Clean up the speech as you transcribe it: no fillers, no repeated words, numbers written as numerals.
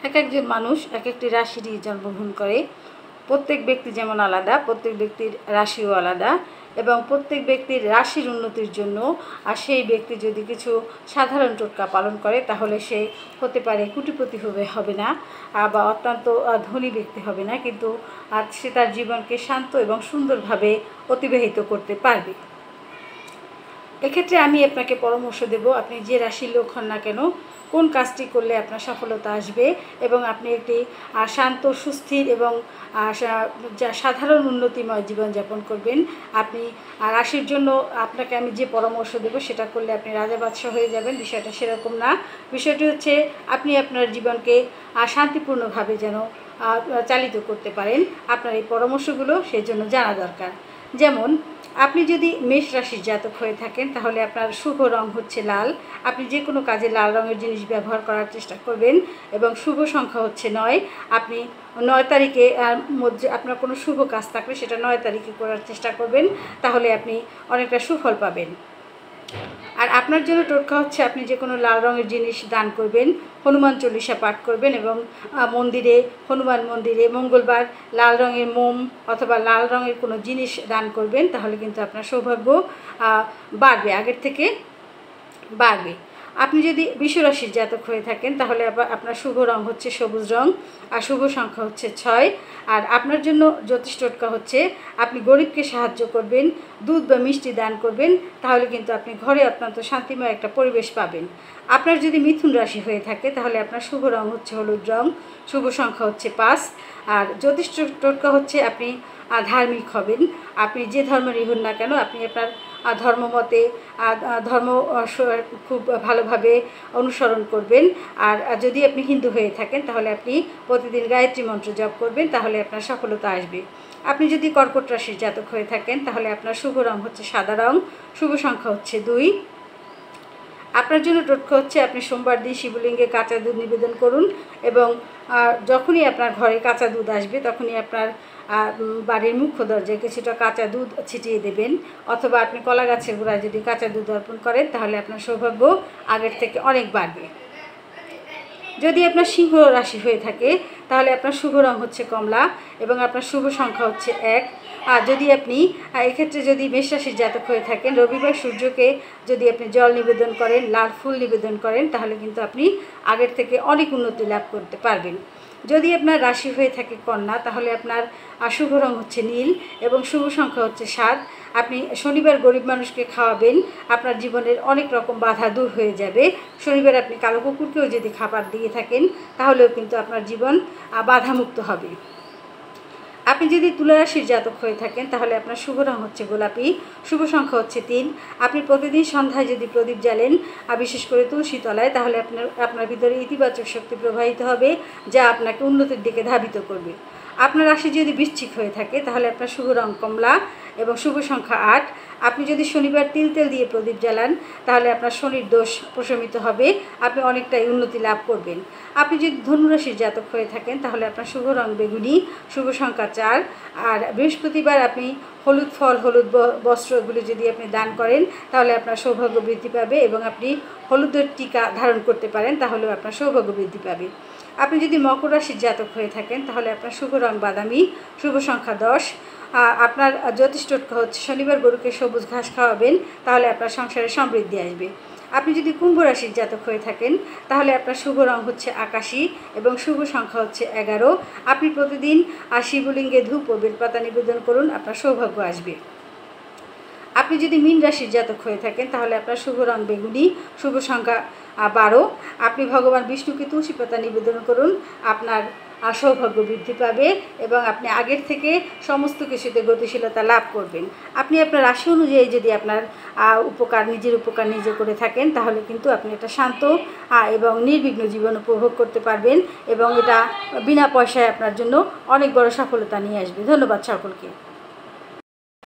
এক একজন মানুষ এক একটি রাশি নিয়ে জন্মগ্রহণ করে। প্রত্যেক ব্যক্তি যেমন আলাদা, প্রত্যেক ব্যক্তির রাশিও আলাদা, এবং প্রত্যেক ব্যক্তির রাশির উন্নতির জন্য আর সেই ব্যক্তি যদি কিছু সাধারণ টোটকা পালন করে তাহলে সে হতে পারে কোটিপতি হবে না বা অত্যন্ত ধনী ব্যক্তি হবে না, কিন্তু সে তার জীবনকে শান্ত এবং সুন্দরভাবে অতিবাহিত করতে পারবে। এক্ষেত্রে আমি আপনাকে পরামর্শ দেব, আপনি যে রাশির লোক হন না কেন, কোন কাজটি করলে আপনার সফলতা আসবে এবং আপনি একটি শান্ত, সুস্থির এবং সাধারণ উন্নতিময় জীবনযাপন করবেন। আপনি রাশির জন্য আপনাকে আমি যে পরামর্শ দেব সেটা করলে আপনি রাজা বাদশাহ হয়ে যাবেন, বিষয়টা সেরকম না। বিষয়টি হচ্ছে আপনি আপনার জীবনকে শান্তিপূর্ণভাবে যেন চালিত করতে পারেন। আপনার এই পরামর্শগুলো সেই জন্য জানা দরকার। যেমন আপনি যদি মেষ রাশির জাতক হয়ে থাকেন তাহলে আপনার শুভ রং হচ্ছে লাল। আপনি যে কোনো কাজে লাল রঙের জিনিস ব্যবহার করার চেষ্টা করবেন এবং শুভ সংখ্যা হচ্ছে 9। আপনি 9 তারিখে মধ্যে আপনার কোনো শুভ কাজ থাকলে সেটা 9 তারিখে করার চেষ্টা করবেন, তাহলে আপনি অনেকটা সুফল পাবেন। আর আপনার জন্য টোটকা হচ্ছে আপনি যে কোনো লাল রঙের জিনিস দান করবেন, হনুমান চল্লিশা পাঠ করবেন এবং হনুমান মন্দিরে মঙ্গলবার লাল রঙের মোম অথবা লাল রঙের কোনো জিনিস দান করবেন, তাহলে কিন্তু আপনার সৌভাগ্য বাড়বে, আগের থেকে বাড়বে। আপনি যদি বৃষ রাশির জাতক হয়ে থাকেন তাহলে আপনার শুভ রং হচ্ছে সবুজ রং আর শুভ সংখ্যা হচ্ছে 6। আর আপনার জন্য জ্যোতিষ টোটকা হচ্ছে আপনি গরিবকে সাহায্য করবেন, দুধ বা মিষ্টি দান করবেন, তাহলে কিন্তু আপনি ঘরে অত্যন্ত শান্তিময় একটা পরিবেশ পাবেন। আপনার যদি মিথুন রাশি হয়ে থাকে তাহলে আপনার শুভ রং হচ্ছে হলুদ রং, শুভ সংখ্যা হচ্ছে 5। আর জ্যোতিষ টোটকা হচ্ছে আপনি ধার্মিক হবেন। আপনি যে ধর্মেরই হন না কেন, আপনি আপনার ধর্মমতে ধর্ম খুব ভালোভাবে অনুসরণ করবেন। আর যদি আপনি হিন্দু হয়ে থাকেন তাহলে আপনি প্রতিদিন গায়ত্রী মন্ত্র জপ করবেন, তাহলে আপনার সফলতা আসবে। আপনি যদি কর্কট রাশির জাতক হয়ে থাকেন তাহলে আপনার শুভ রং হচ্ছে সাদা রং, শুভ সংখ্যা হচ্ছে 2। আপনার জন্য টোটকা হচ্ছে আপনি সোমবার দিন শিবলিঙ্গে কাঁচা দুধ নিবেদন করুন এবং যখনই আপনার ঘরে কাঁচা দুধ আসবে তখনই আপনার বাড়ির মুখ্য দরজায় কিছুটা কাঁচা দুধ ছিটিয়ে দেবেন, অথবা আপনি কলা গাছের গোড়ায় যদি কাঁচা দুধ অর্পণ করেন তাহলে আপনার সৌভাগ্য আগের থেকে অনেক বাড়বে। যদি আপনার সিংহ রাশি হয়ে থাকে তাহলে আপনার শুভ রং হচ্ছে কমলা এবং আপনার শুভ সংখ্যা হচ্ছে 1। আর যদি আপনি এক্ষেত্রে যদি মেষ রাশির জাতক হয়ে থাকেন, রবিবার সূর্যকে যদি আপনি জল নিবেদন করেন, লাল ফুল নিবেদন করেন, তাহলে কিন্তু আপনি আগের থেকে অনেক উন্নতি লাভ করতে পারবেন। যদি আপনার রাশি হয়ে থাকে কন্যা তাহলে আপনার শুভ রং হচ্ছে নীল এবং শুভ সংখ্যা হচ্ছে 7। আপনি শনিবার গরিব মানুষকে খাওয়াবেন, আপনার জীবনের অনেক রকম বাধা দূর হয়ে যাবে। শনিবার আপনি কালো কুকুরকেও যদি খাবার দিয়ে থাকেন তাহলেও কিন্তু আপনার জীবন বাধামুক্ত হবে। আপনি যদি তুলা রাশির জাতক হয়ে থাকেন তাহলে আপনার শুভ রং হচ্ছে গোলাপি, শুভ সংখ্যা হচ্ছে 3। আপনি প্রতিদিন সন্ধ্যায় যদি প্রদীপ জ্বালেন বিশেষ করে তুলসী তলায়, তাহলে আপনার ভিতরে ইতিবাচক শক্তি প্রবাহিত হবে যা আপনাকে উন্নতির দিকে ধাবিত করবে। আপনার রাশি যদি বৃশ্চিক হয়ে থাকে তাহলে আপনার শুভ রং কমলা এবং শুভ সংখ্যা 8। আপনি যদি শনিবার তিল দিয়ে প্রদীপ জ্বালান তাহলে আপনার শনির দোষ প্রশমিত হবে, আপনি অনেকটাই উন্নতি লাভ করবেন। আপনি যদি ধনুরাশির জাতক হয়ে থাকেন তাহলে আপনার শুভ রং বেগুনি, শুভ সংখ্যা 4। আর বৃহস্পতিবার আপনি হলুদ ফল, হলুদ বস্ত্র এগুলি যদি আপনি দান করেন তাহলে আপনার সৌভাগ্য বৃদ্ধি পাবে এবং আপনি হলুদের টিকা ধারণ করতে পারেন, তাহলেও আপনার সৌভাগ্য বৃদ্ধি পাবে। আপনি যদি মকর রাশির জাতক হয়ে থাকেন তাহলে আপনার শুভ রং বাদামি, শুভ সংখ্যা 10। আপনার জ্যোতিষ টোটকা হচ্ছে শনিবার গরুকে সবুজ ঘাস খাওয়াবেন, তাহলে আপনার সংসারে সমৃদ্ধি আসবে। আপনি যদি কুম্ভ রাশির জাতক হয়ে থাকেন তাহলে আপনার শুভ রং হচ্ছে আকাশী এবং শুভ সংখ্যা হচ্ছে 11। আপনি প্রতিদিন শিবলিঙ্গে ধূপ ও বেলপাতা নিবেদন করুন, আপনার সৌভাগ্য আসবে। আপনি যদি মীন রাশির জাতক হয়ে থাকেন তাহলে আপনার শুভ রং বেগুনি, শুভ সংখ্যা 12। আপনি ভগবান বিষ্ণুকে তুলসী পাতা নিবেদন করুন, আপনার সৌভাগ্য বৃদ্ধি পাবে এবং আপনি আগের থেকে সমস্ত কিছুতে গতিশীলতা লাভ করবেন। আপনি আপনার রাশি অনুযায়ী যদি আপনার নিজের উপকার নিজে করে থাকেন তাহলে কিন্তু আপনি একটা শান্ত এবং নির্বিঘ্ন জীবন উপভোগ করতে পারবেন এবং এটা বিনা পয়সায় আপনার জন্য অনেক বড় সফলতা নিয়ে আসবে। ধন্যবাদ সকলকে।